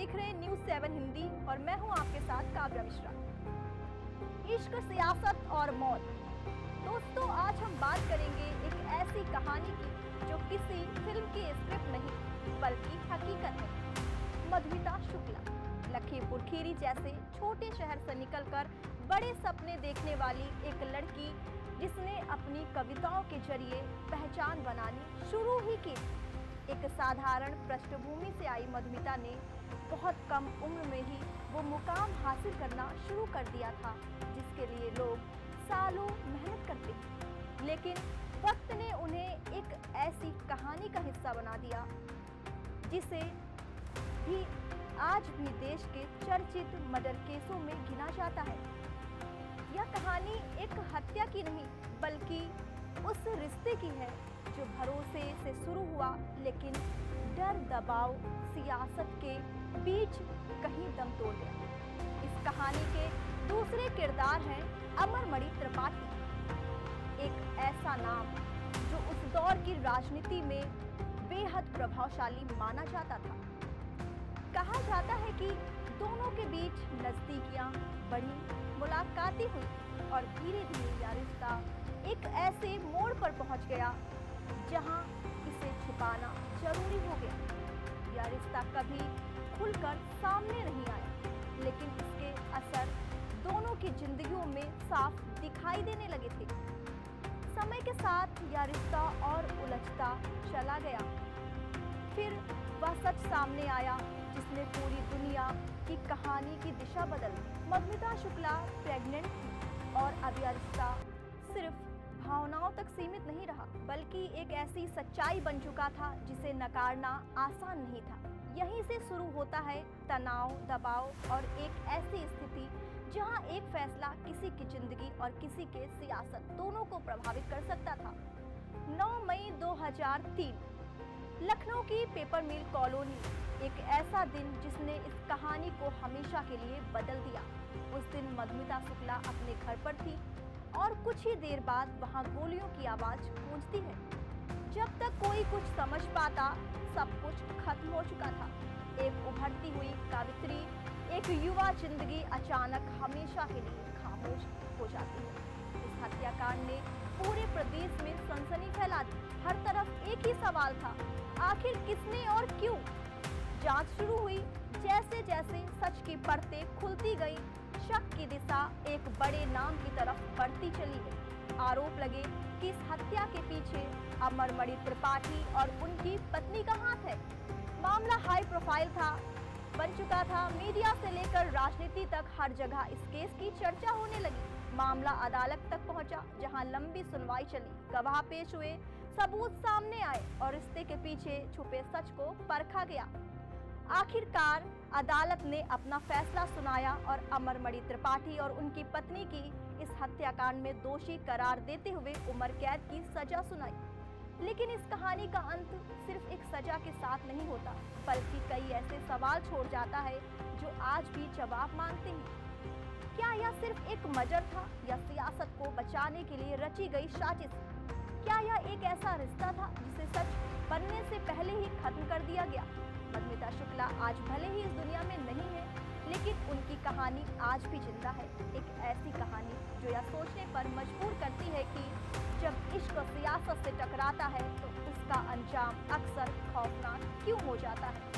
देख रहे हैं न्यूज़ 7 हिंदी और मैं हूं आपके साथ काव्या मिश्रा। इश्क, सियासत और मौत। दोस्तों, आज हम बात करेंगे एक ऐसी कहानी की जो किसी फिल्म की स्क्रिप्ट नहीं बल्कि हकीकत है। मधुमिता शुक्ला लखीमपुर खीरी जैसे छोटे शहर से निकलकर बड़े सपने देखने वाली एक लड़की, जिसने अपनी कविताओं के जरिए पहचान बनानी शुरू ही की। एक साधारण पृष्ठभूमि से आई मधुमिता ने बहुत कम उम्र में ही वो मुकाम हासिल करना शुरू कर दिया था जिसके लिए लोग सालों मेहनत करते हैं। लेकिन वक्त ने उन्हें एक ऐसी कहानी का हिस्सा बना दिया जिसे भी आज भी देश के चर्चित मर्डर केसों में गिना जाता है। यह कहानी एक हत्या की नहीं बल्कि उस रिश्ते की है जो भरोसे से शुरू हुआ, लेकिन डर, दबाव, सियासत के बीच कहीं दम तोड़ गया। इस कहानी के दूसरे किरदार हैं अमरमणि त्रिपाठी, एक ऐसा नाम जो उस दौर की राजनीति में बेहद प्रभावशाली माना जाता था। कहा जाता है कि दोनों के बीच नजदीकियां बढ़ी, मुलाकातें हुई और धीरे धीरे यह रिश्ता एक ऐसे मोड़ पर पहुंच गया जहां इसे छुपाना जरूरी हो गया। यह रिश्ता कभी खुलकर सामने नहीं आया, लेकिन इसके असर दोनों की जिंदगियों में साफ दिखाई देने लगे थे। समय के साथ यह रिश्ता और उलझता चला गया। फिर वह सच सामने आया जिसने पूरी दुनिया की कहानी की दिशा बदल दी। मधुमिता शुक्ला प्रेग्नेंट थी और अब यह रिश्ता सिर्फ भावनाओं तक सीमित नहीं रहा बल्कि एक ऐसी सच्चाई बन चुका था जिसे नकारना आसान नहीं था। यहीं से शुरू होता है तनाव, दबाव और एक ऐसी स्थिति जहां एक फैसला किसी की जिंदगी और किसी के सियासत दोनों को प्रभावित कर सकता था। 9 मई 2003 लखनऊ की पेपर मिल कॉलोनी, एक ऐसा दिन जिसने इस कहानी को हमेशा के लिए बदल दिया। उस दिन मधुमिता शुक्ला अपने घर पर थी और कुछ ही देर बाद वहां गोलियों की आवाज गूंजती है। जब तक कोई कुछ समझ पाता, सब कुछ खत्म हो चुका था। एक उभरती हुई कवित्री, एक युवा जिंदगी अचानक हमेशा के लिए खामोश हो जाती है। इस हत्याकांड ने पूरे प्रदेश में सनसनी फैला दी। हर तरफ एक ही सवाल था, आखिर किसने और क्यों? जांच शुरू हुई। जैसे जैसे सच की परतें खुलती गई, शक की दिशा एक बड़े नाम की तरफ बढ़ती चली गई। आरोप लगे कि इस हत्या के पीछे अमरमणि त्रिपाठी और उनकी पत्नी का हाथ है। मामला हाई प्रोफाइल था, बन चुका था। मीडिया से लेकर राजनीति तक हर जगह इस केस की चर्चा होने लगी। मामला अदालत तक पहुंचा, जहां लंबी सुनवाई चली, गवाह पेश हुए, सबूत सामने आए और रिश्ते के पीछे छुपे सच को परखा गया। आखिरकार अदालत ने अपना फैसला सुनाया और अमरमणि त्रिपाठी और उनकी पत्नी की इस हत्याकांड में दोषी करार देते हुए उम्र कैद की सजा सुनाई। लेकिन इस कहानी का अंत सिर्फ एक सजा के साथ नहीं होता, बल्कि कई ऐसे सवाल छोड़ जाता है जो आज भी जवाब मांगते हैं। क्या यह सिर्फ एक मर्डर था या सियासत को बचाने के लिए रची गई साजिश? क्या यह एक ऐसा रिश्ता था जिसे सच बनने से पहले ही खत्म कर दिया गया? मधुमिता शुक्ला आज भले ही इस दुनिया में नहीं है, लेकिन उनकी कहानी आज भी जिंदा है। एक ऐसी कहानी जो यह सोचने पर मजबूर करती है कि जब इश्क और सियासत से टकराता है तो उसका अंजाम अक्सर खौफनाक क्यों हो जाता है।